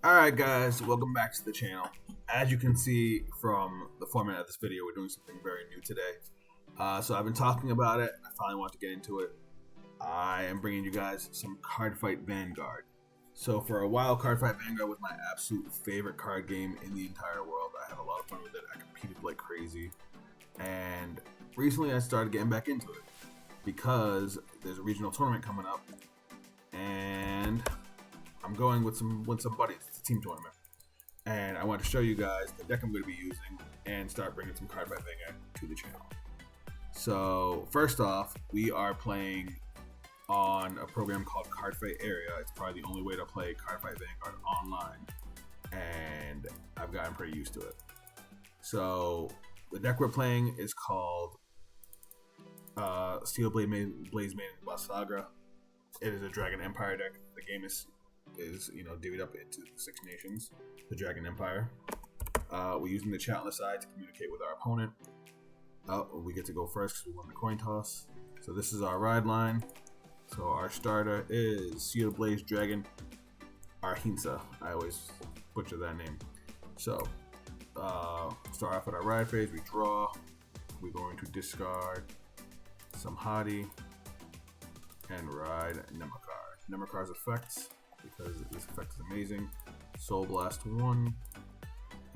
Alright guys, welcome back to the channel. As you can see from the format of this video, we're doing something very new today. So I've been talking about it, I finally want to get into it. I am bringing you guys some Cardfight Vanguard. So for a while, Cardfight Vanguard was my absolute favorite card game in the entire world. I had a lot of fun with it, I competed like crazy. And recently I started getting back into it because there's a regional tournament coming up and I'm going with some buddies. It's a team tournament, and I want to show you guys the deck I'm going to be using and start bringing some Cardfight Vanguard to the channel. So first off, we are playing on a program called Cardfight Area. It's probably the only way to play Cardfight Vanguard online, and I've gotten pretty used to it. So the deck we're playing is called Steel Blaze Maiden Bavsargra. It is a Dragon Empire deck. The game is divvied up into the 6 nations, the Dragon Empire. We're using the chat on the side to communicate with our opponent. We get to go first because we won the coin toss. So this is our ride line. So our starter is Steel Blaze Dragon Arhinsa. I always butcher that name. So start off with our ride phase. We draw. We're going to discard some Hadi and ride Nemakar. Nemakar's effects, because this effect is amazing. Soul Blast 1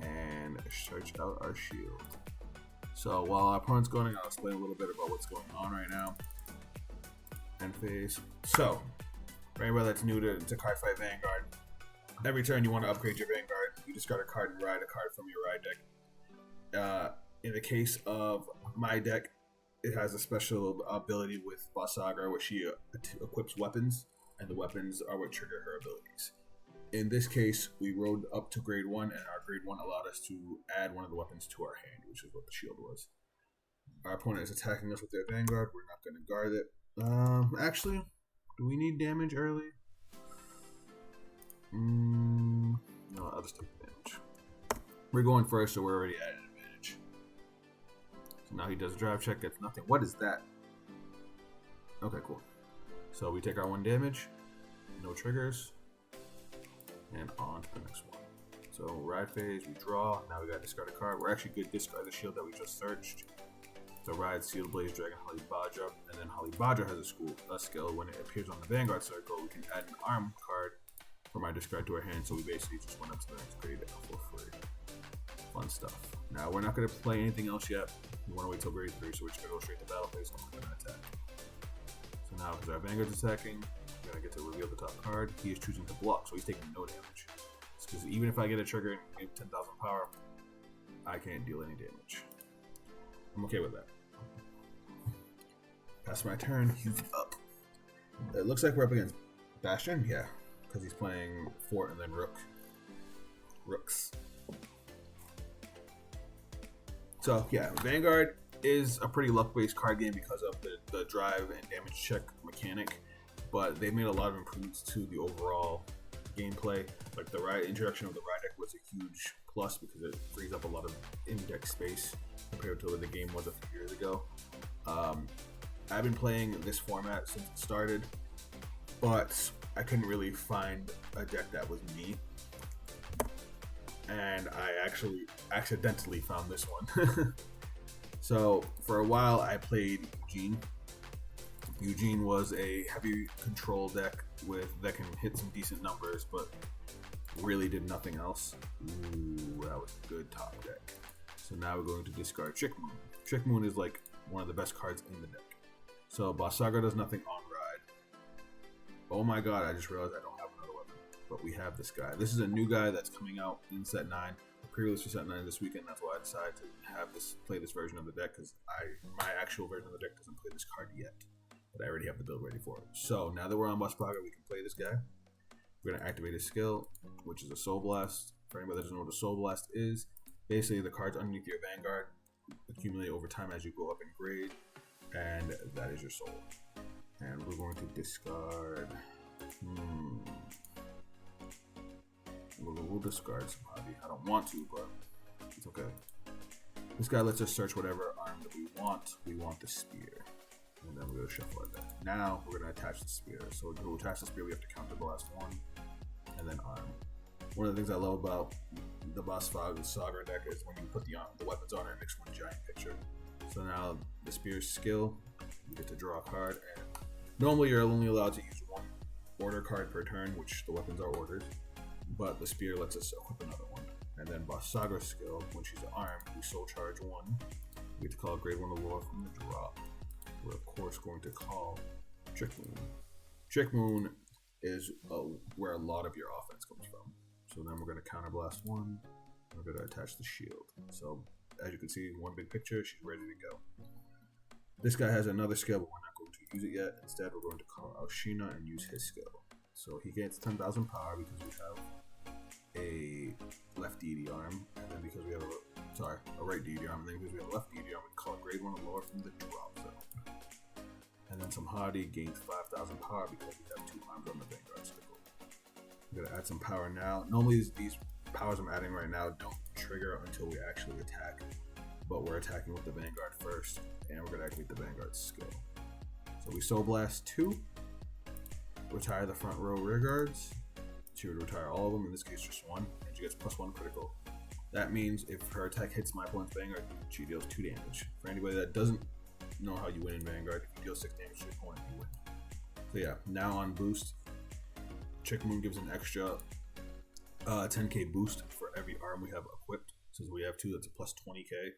and search out our shield. So while our opponent's going, I'll explain a little bit about what's going on right now. End phase. So for anybody that's new to Cardfight Vanguard, every turn you want to upgrade your Vanguard, you discard a card and ride a card from your ride deck. In the case of my deck, it has a special ability with Bavsargra where she equips weapons, and the weapons are what trigger her abilities. In this case, we rode up to grade 1, and our grade 1 allowed us to add one of the weapons to our hand, which is what the shield was. Our opponent is attacking us with their Vanguard. We're not going to guard it. Actually, do we need damage early? No, I'll just take damage. We're going first, so we're already at an advantage. So now he does a drive check, gets nothing. What is that? Okay, cool. So we take our 1 damage, no triggers, and on to the next one. So ride phase, we draw, now we gotta discard a card. We're actually good to discard the shield that we just searched. So ride Steel Blaze Dragon Holly Badra, and then Holly Badra has a skill. When it appears on the Vanguard circle, we can add an arm card from our discard to our hand, so we basically just went up to the next grade for free. Fun stuff. Now we're not gonna play anything else yet. We wanna wait till grade 3, so we're just gonna go straight to battle phase, so we're gonna attack. So now, because our Vanguard's attacking, we're going to get to reveal the top card. He is choosing to block, so he's taking no damage. Because even if I get a trigger and give 10,000 power, I can't deal any damage. I'm okay with that. Pass my turn, he's up. It looks like we're up against Bastion, yeah, because he's playing Fort and then Rooks. So yeah, Vanguard is a pretty luck-based card game because of the drive and damage check mechanic, but they made a lot of improvements to the overall gameplay. Like the introduction of the ride deck was a huge plus because it frees up a lot of in-deck space compared to what the game was a few years ago. I've been playing this format since it started, but I couldn't really find a deck that was me, and I actually accidentally found this one. So for a while I played Eugene. Eugene was a heavy control deck that can hit some decent numbers, but really did nothing else. Ooh, that was a good top deck. So now we're going to discard Trick Moon. Trick Moon is like one of the best cards in the deck. So Bavsargra does nothing on ride. Oh my god, I just realized I don't have another weapon. But we have this guy. This is a new guy that's coming out in set 9. Pre-release for set 9 this weekend. That's why I decided to play this version of the deck, because my actual version of the deck doesn't play this card yet, but I already have the build ready for it. So now that we're on Bavsargra, we can play this guy. We're gonna activate his skill, which is a Soul Blast. For anybody that doesn't know what a Soul Blast is, basically the cards underneath your Vanguard accumulate over time as you go up in grade, and that is your soul. And we're going to discard. We'll discard somebody. I don't want to, but it's okay. This guy lets us search whatever arm that we want. We want the spear. And then we're going to shuffle it back. Now we're going to attach the spear. So to attach the spear, we have to counter blast 1 and then arm. One of the things I love about the Bavsargra deck is when you put the weapons on it, it makes one giant picture. So now the Spear's skill, you get to draw a card, and normally you're only allowed to use one order card per turn, which the weapons are orders, but the Spear lets us equip another one. And then Bavsargra's skill, when she's armed, we soul charge one. We get to call a grade 1 Allure from the drop. We're of course going to call Trick Moon. Trick Moon is where a lot of your offense comes from. So then we're going to counterblast one. We're going to attach the shield. So as you can see, one big picture, she's ready to go. This guy has another skill, but we're not going to use it yet. Instead, we're going to call Alshina and use his skill. So he gets 10,000 power because we have a left DD arm, and then because we have a right DD arm, and then because we have a left DD arm, we call a grade 1 Allure from the drop zone. And then Samhadi gains 5,000 power because we have 2 arms on the Vanguard cycle. I'm going to add some power now. Normally these powers I'm adding right now don't trigger until we actually attack, but we're attacking with the Vanguard first, and we're going to activate the Vanguard skill. So we Soul Blast 2, retire the front row rear guards. She would retire all of them, in this case just one, and she gets +1 critical. That means if her attack hits my opponent's Vanguard, she deals 2 damage. For anybody that doesn't know how you win in Vanguard, if you deal 6 damage to your opponent, you win. So yeah, now on boost, Trick Moon gives an extra 10k boost for every arm we have equipped. Since we have 2, that's a +20k,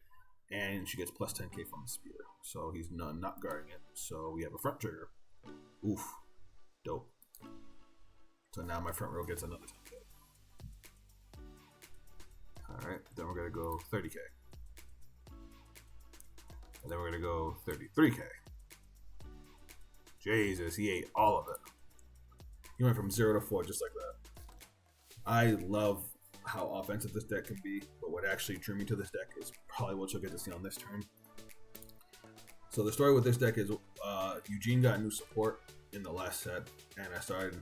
and she gets +10k from the Spear. So he's not guarding it, so we have a front trigger. Oof, dope. So now my front row gets another 10k. Alright, then we're going to go 30k. And then we're going to go 33k. Jesus, he ate all of it. He went from 0 to 4 just like that. I love how offensive this deck can be, but what actually drew me to this deck is probably what you'll get to see on this turn. So the story with this deck is Eugene got new support in the last set, and I started,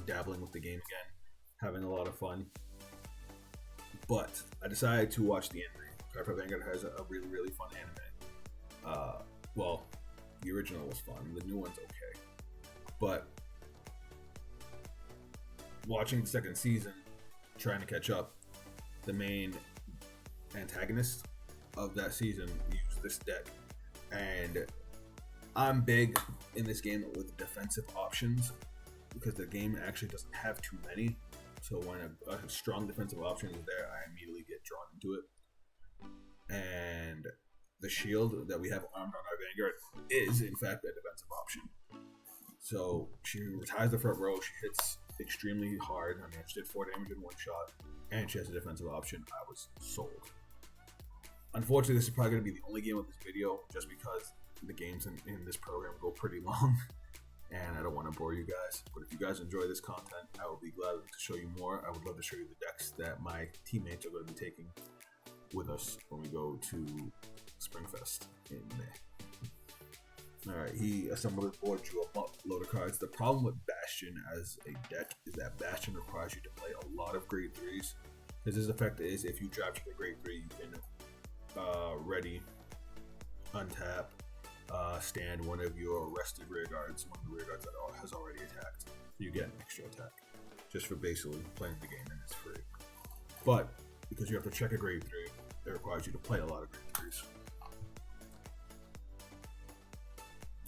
dabbling with the game again, having a lot of fun. But I decided to watch the anime. Cardfight Vanguard has a really, really fun anime. Well, the original was fun. The new one's okay. But watching the second season, trying to catch up, the main antagonist of that season used this deck. And I'm big in this game with defensive options because the game actually doesn't have too many. So when a strong defensive option is there, I immediately get drawn into it. And the shield that we have armed on our Vanguard is in fact a defensive option. So she retires the front row, she hits extremely hard. I mean, she did 4 damage in 1 shot, and she has a defensive option. I was sold. Unfortunately, this is probably going to be the only game of this video, just because the games in this program go pretty long, and I don't want to bore you guys. But if you guys enjoy this content, I will be glad to show you more. I would love to show you the decks that my teammates are going to be taking with us when we go to Springfest in May. Alright, he assembled his board, drew a load of cards. The problem with Bastion as a deck is that Bastion requires you to play a lot of grade 3s. Because his effect is, if you drop to the grade 3, you can ready, untap, stand one of your rested rear guards, one of the rear guards that has already attacked. You get an extra attack, just for basically playing the game, and it's free. But, because you have to check a grade 3, it requires you to play a lot of grade 3s.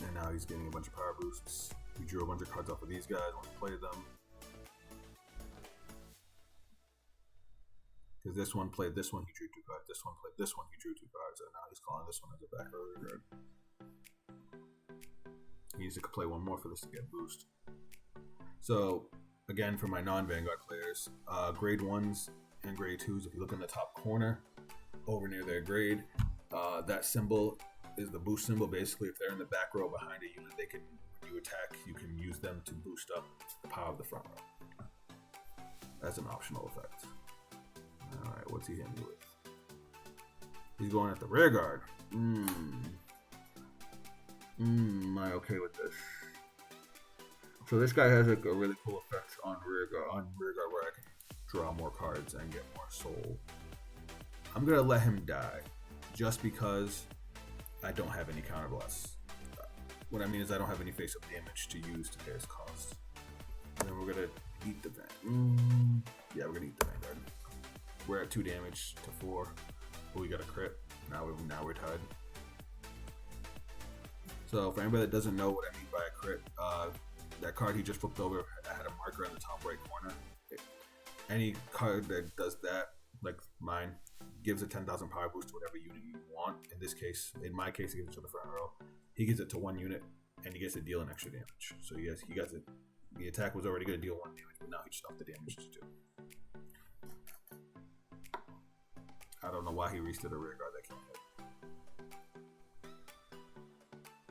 And now he's getting a bunch of power boosts. We drew a bunch of cards off of these guys when we played them. Because this one played this one, he drew 2 cards. This one played this one, he drew 2 cards. And now he's calling this one as a back row card. He needs to play one more for this to get boost. So, again, for my non-Vanguard players, grade 1s and grade 2s, if you look in the top corner, over near their grade, that symbol is the boost symbol. Basically, if they're in the back row behind a unit, they can, when you attack, you can use them to boost up the power of the front row as an optional effect. Alright, what's he hitting me with? He's going at the rear guard. Am I okay with this? So this guy has a really cool effect on rear guard where I can draw more cards and get more soul. I'm gonna let him die just because I don't have any counterblasts. What I mean is I don't have any face-up damage to use to pay his cost. And then we're gonna eat the vent. Yeah, we're we're gonna eat the Vanguard. We're at 2 damage to 4. But we got a crit. Now we're tied. So for anybody that doesn't know what I mean by a crit, that card he just flipped over had a marker in the top right corner. Any card that does that, like mine, gives a 10,000 power boost to whatever unit you want. In this case, in my case, he gives it to the front row. He gives it to 1 unit, and he gets to deal an extra damage. So he got it. The attack was already going to deal 1 damage, but now he just upped the damage to 2. I don't know why he restarted a rear guard that can't hit.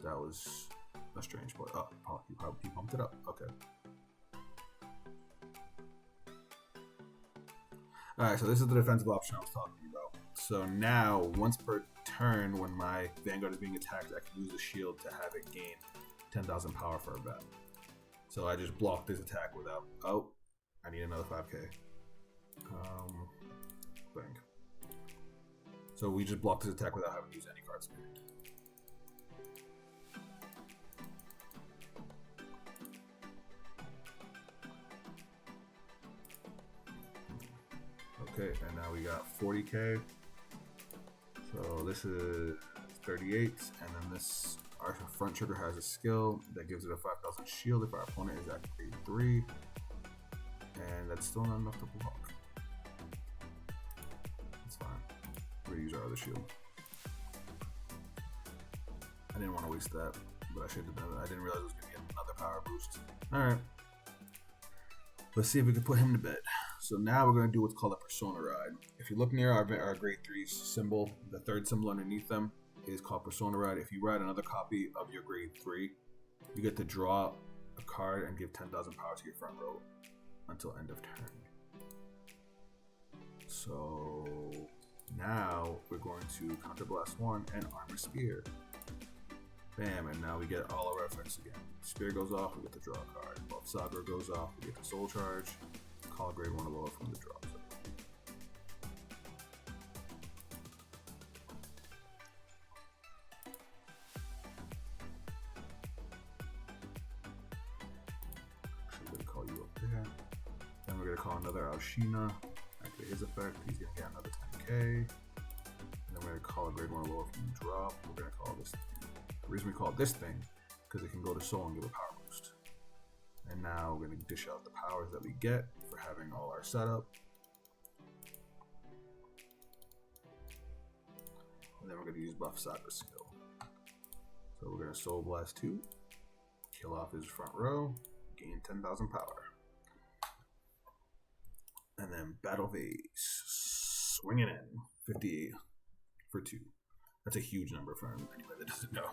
That was a strange play. Oh, he pumped it up. Okay. Alright, so this is the defensive option I was talking about. So now, once per turn, when my Vanguard is being attacked, I can use a shield to have it gain 10,000 power for a battle. So I just blocked this attack without... Oh, I need another 5k. Bang. So we just blocked this attack without having to use any cards. Okay, and now we got 40k. So this is 38, and then this, our front trigger has a skill that gives it a 5,000 shield if our opponent is at grade 3, and that's still not enough to block. That's fine. We're gonna use our other shield. I didn't want to waste that, but I should have done it. I didn't realize it was gonna get another power boost. All right, let's see if we can put him to bed. So now we're going to do what's called a Persona Ride. If you look near our grade 3 symbol, the third symbol underneath them is called Persona Ride. If you ride another copy of your grade 3, you get to draw a card and give 10,000 power to your front row until end of turn. So now we're going to Counter Blast 1 and Armor Spear. Bam, and now we get all of our effects again. Spear goes off, we get to draw a card. Bavsargra goes off, we get the Soul Charge. Call grade 1 or lower from the drop zone. So we're going to call you up there. Then we're going to call another Alshina. Activate his effect. He's going to get another 10k. And then we're going to call a grade 1 or lower from the drop. We're going to call this thing. The reason we call it this thing because it can go to Soul and give a power boost. And now we're going to dish out the powers that we get for having all our setup. And then we're going to use Bavsargra's skill. So we're going to Soul Blast 2, kill off his front row, gain 10,000 power. And then Battle Vase, swinging in, 58 for 2. That's a huge number for anybody that doesn't know.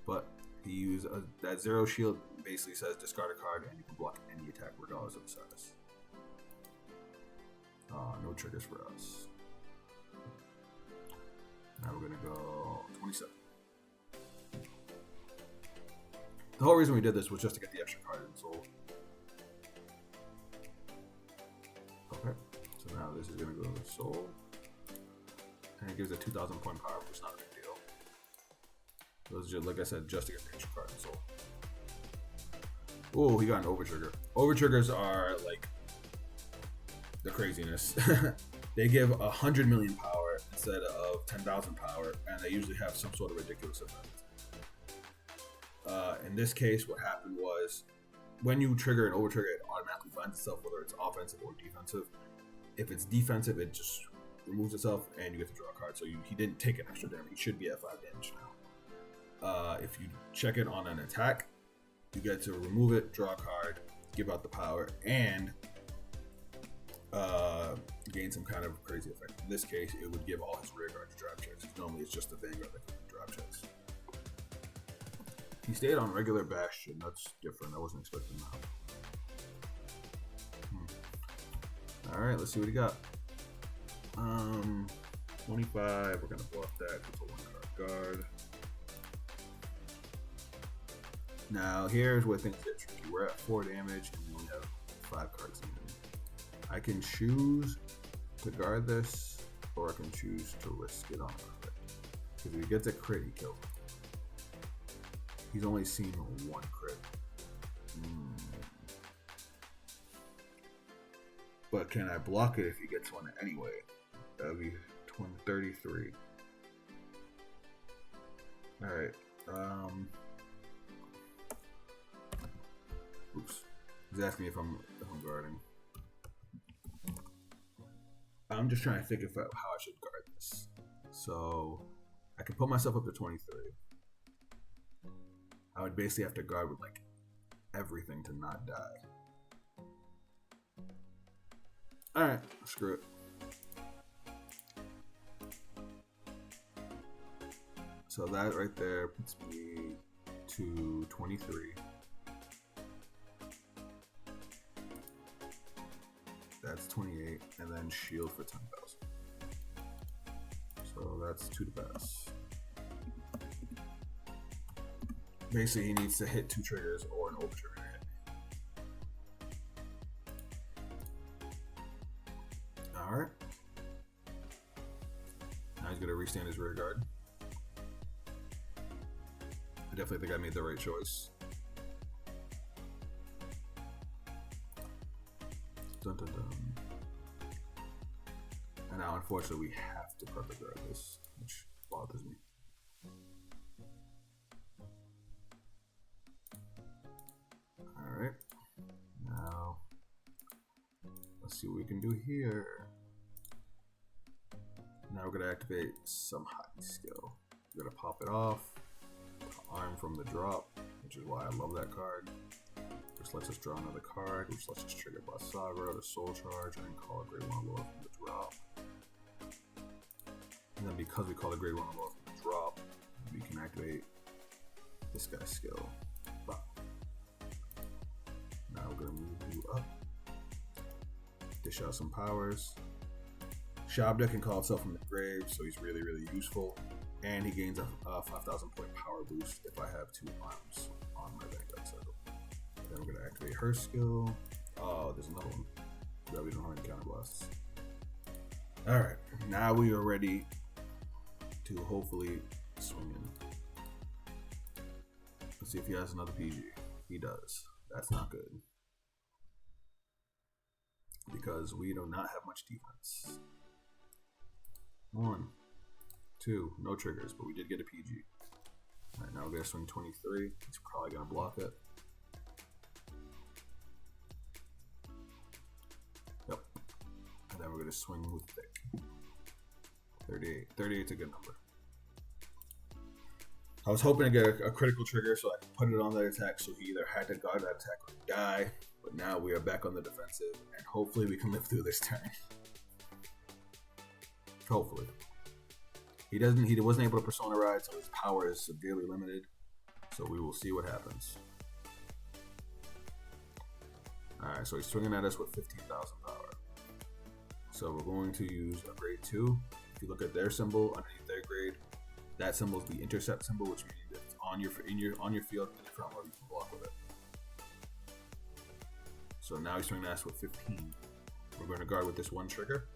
But he used that 0 shield, basically says discard a card and you can block any attack regardless of the size. No triggers for us. Now we're gonna go 27. The whole reason we did this was just to get the extra card in Soul. Okay, so now this is gonna go to Soul. And it gives a 2,000 point power, which is not a big deal. Those are just, like I said, just to get the extra card in Soul. Oh, he got an overtrigger. Overtriggers are like the craziness. They give 100 million power instead of 10,000 power, and they usually have some sort of ridiculous effect. In this case, what happened was when you trigger an overtrigger, it automatically finds itself whether it's offensive or defensive. If it's defensive, it just removes itself, and you get to draw a card. So he didn't take an extra damage. He should be at 5 damage now. If you check it on an attack, you get to remove it, draw a card, give out the power, and gain some kind of crazy effect. In this case, it would give all his rear guards drop checks. Normally, it's just the Vanguard that can drop checks. He stayed on regular Bastion. That's different. I wasn't expecting that. All right, let's see what he got. 25. We're gonna block that. It's a 1 card guard. Now here's where things get tricky. We're at 4 damage and we only have 5 cards in it. I can choose to guard this, or I can choose to risk it on a crit. Because if he gets a crit, he kills him. He's only seen 1 crit. But can I block it if he gets one anyway? That would be 33. Alright. Oops. He's asking me if I'm guarding. I'm just trying to think of how I should guard this. So I can put myself up to 23. I would basically have to guard with like everything to not die. Alright, screw it. So that right there puts me to 23. That's 28, and then shield for 10,000. So that's 2 to pass. Basically, he needs to hit 2 triggers or an over trigger to hit. Alright. Now he's going to restand his rear guard. I definitely think I made the right choice. Dun, dun, dun. And now, unfortunately, we have to perfect guard this, which bothers me. Alright. Now, let's see what we can do here. Now we're going to activate some high skill. We're going to pop it off. Arm from the drop, which is why I love that card. Which lets us draw another card, which lets us trigger Bavsargra, the soul charge, and call a Grade 1 Lord from the drop. And then because we call a Grade 1 Lord from the drop, we can activate this guy's skill. Wow. Now we're going to move you up. Dish out some powers. Shabda can call itself from the grave, so he's really, really useful. And he gains a 5,000 point power boost if I have 2 arms on my Vanguard cycle. Then we're going to activate her skill. Oh, there's another one that we don't have any counter blasts. Alright, now we are ready to hopefully swing in. Let's see if he has another PG. He does. That's not good. Because we do not have much defense. 1, 2, no triggers, but we did get a PG. Alright, now we're going to swing 23. He's probably going to block it. Yep. And then we're going to swing with thick. 38. 38 is a good number. I was hoping to get a critical trigger so I could put it on that attack so he either had to guard that attack or die. But now we are back on the defensive, and hopefully we can live through this turn. Hopefully. He wasn't able to persona ride, so his power is severely limited. So we will see what happens. Alright, so he's swinging at us with 15,000 power. So we're going to use a grade 2. If you look at their symbol underneath their grade, that symbol is the intercept symbol, which means that it's on your field in your front row, you can block with it. So now he's swinging at us with 15. We're going to guard with this 1 trigger,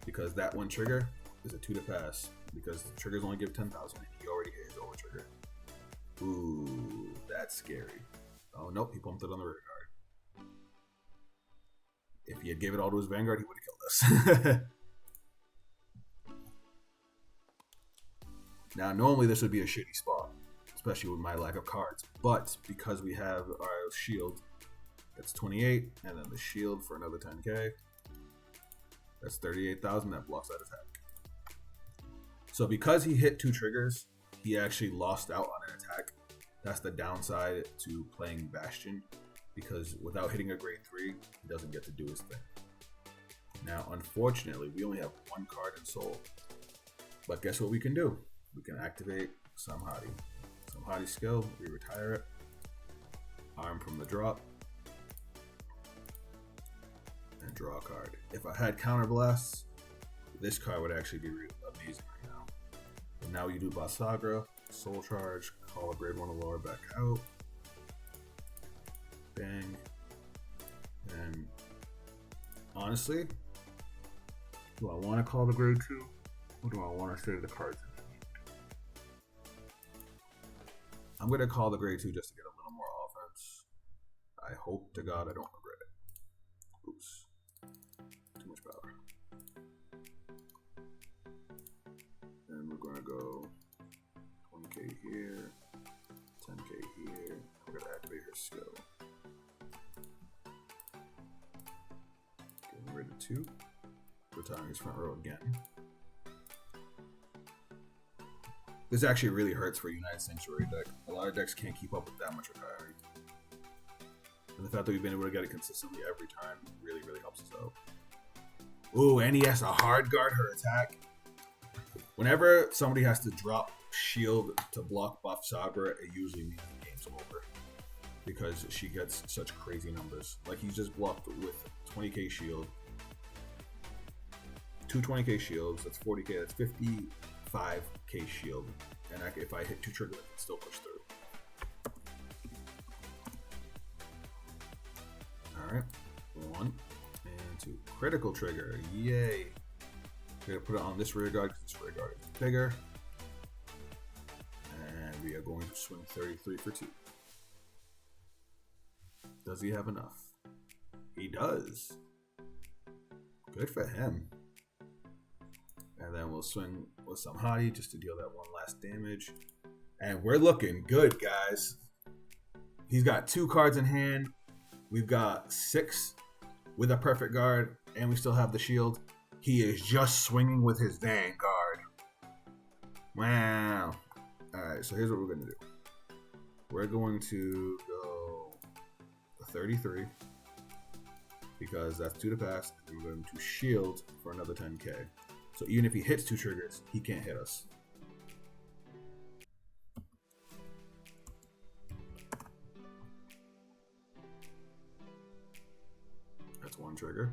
because that 1 trigger is a 2 to pass, because the triggers only give 10,000 and he already hit his over trigger. Ooh, that's scary. Oh nope, he pumped it on the rear guard. If he had gave it all to his Vanguard, he would have killed us. Now normally this would be a shitty spot, especially with my lack of cards, but because we have our shield, that's 28, and then the shield for another 10k. That's 38,000, that blocks that attack. So because he hit 2 triggers, he actually lost out on an attack. That's the downside to playing Bastion, because without hitting a grade 3, he doesn't get to do his thing. Now, unfortunately, we only have 1 card in Soul. But guess what we can do? We can activate Samhati. Samhati skill, we retire it. Arm from the drop. And draw a card. If I had counter blasts, this card would actually be amazing right now. But now you do Bavsargra, soul charge, call a grade 1 Allure back out. Bang. And honestly, do I want to call the grade 2? Or do I want to save the cards? I'm going to call the grade 2 just to get a little more offense. I hope to God I don't regret it. Oops. here, 10k here. We're gonna activate her skill. Getting rid of 2. Retiring his front row again. This actually really hurts for a United Sanctuary deck. A lot of decks can't keep up with that much retiring. And the fact that we've been able to get it consistently every time really, really helps us out. Ooh, and he has to hard guard her attack. Whenever somebody has to drop shield to block Bavsargra, it usually means the game's over. Because she gets such crazy numbers. Like, he's just blocked with 20k shield. 2 20k shields, that's 40k, that's 55k shield. And if I hit 2 triggers, I can still push through. Alright, 1 and 2. Critical trigger, yay. We're gonna put it on this rear guard because this rear guard is bigger. And we are going to swing 33 for 2. Does he have enough? He does. Good for him. And then we'll swing with some hottie just to deal that one last damage. And we're looking good, guys. He's got 2 cards in hand. We've got 6 with a perfect guard, and we still have the shield. He is just swinging with his Vanguard. Wow. Alright, so here's what we're going to do. We're going to go 33 because that's 2 to pass, and we're going to shield for another 10k. So even if he hits 2 triggers, he can't hit us. That's 1 trigger.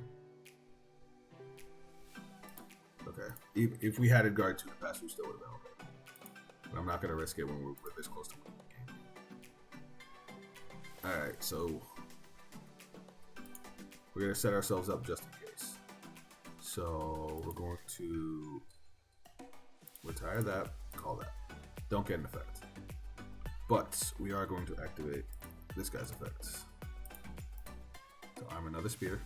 Okay. If we had a guard 2 to pass, we still would have been okay. But I'm not going to risk it when we're this close to winning the game. Alright, so we're going to set ourselves up just in case. So we're going to retire that, call that. Don't get an effect. But we are going to activate this guy's effect. So I'm another spear.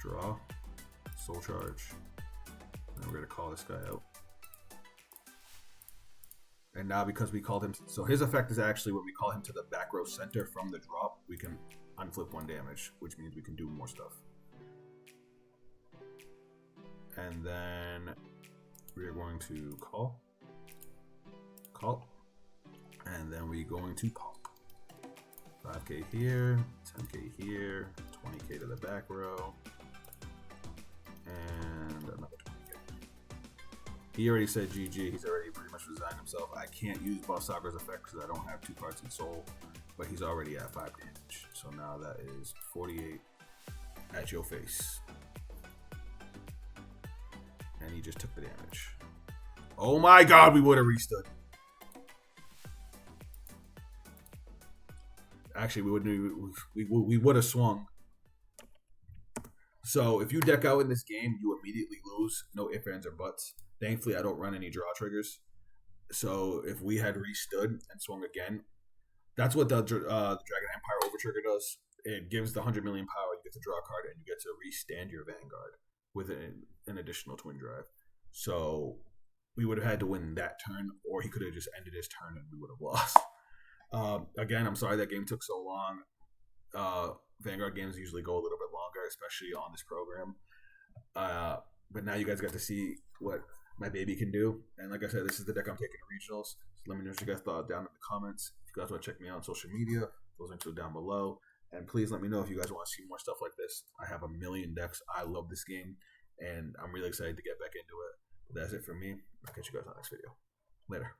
Draw. Soul charge. And we're going to call this guy out. And now because we called him, so his effect is actually when we call him to the back row center from the drop, we can unflip 1 damage, which means we can do more stuff. And then we are going to call, and then we're going to pop. 5k here, 10k here, 20k to the back row, and another 20k. He already said GG, he's already pretty much resigned himself. I can't use Bavsargra's effect because I don't have 2 cards in soul, but he's already at 5 damage. So now that is 48 at your face. And he just took the damage. Oh my god, we would have restood. Actually, we would have swung. So if you deck out in this game, you immediately lose. No ifs, ands, or buts. Thankfully, I don't run any draw triggers. So if we had restood and swung again, that's what the Dragon Empire Overtrigger does. It gives the 100 million power. You get to draw a card, and you get to restand your Vanguard with an additional twin drive. So we would have had to win that turn, or he could have just ended his turn and we would have lost. Again, I'm sorry that game took so long. Vanguard games usually go a little bit longer, especially on this program. But now you guys got to see what my baby can do. And like I said, this is the deck I'm taking to regionals. So let me know what you guys thought down in the comments. If you guys want to check me out on social media, those links are down below. And please let me know if you guys want to see more stuff like this. I have a million decks. I love this game, and I'm really excited to get back into it. But that's it for me. I'll catch you guys on the next video. Later.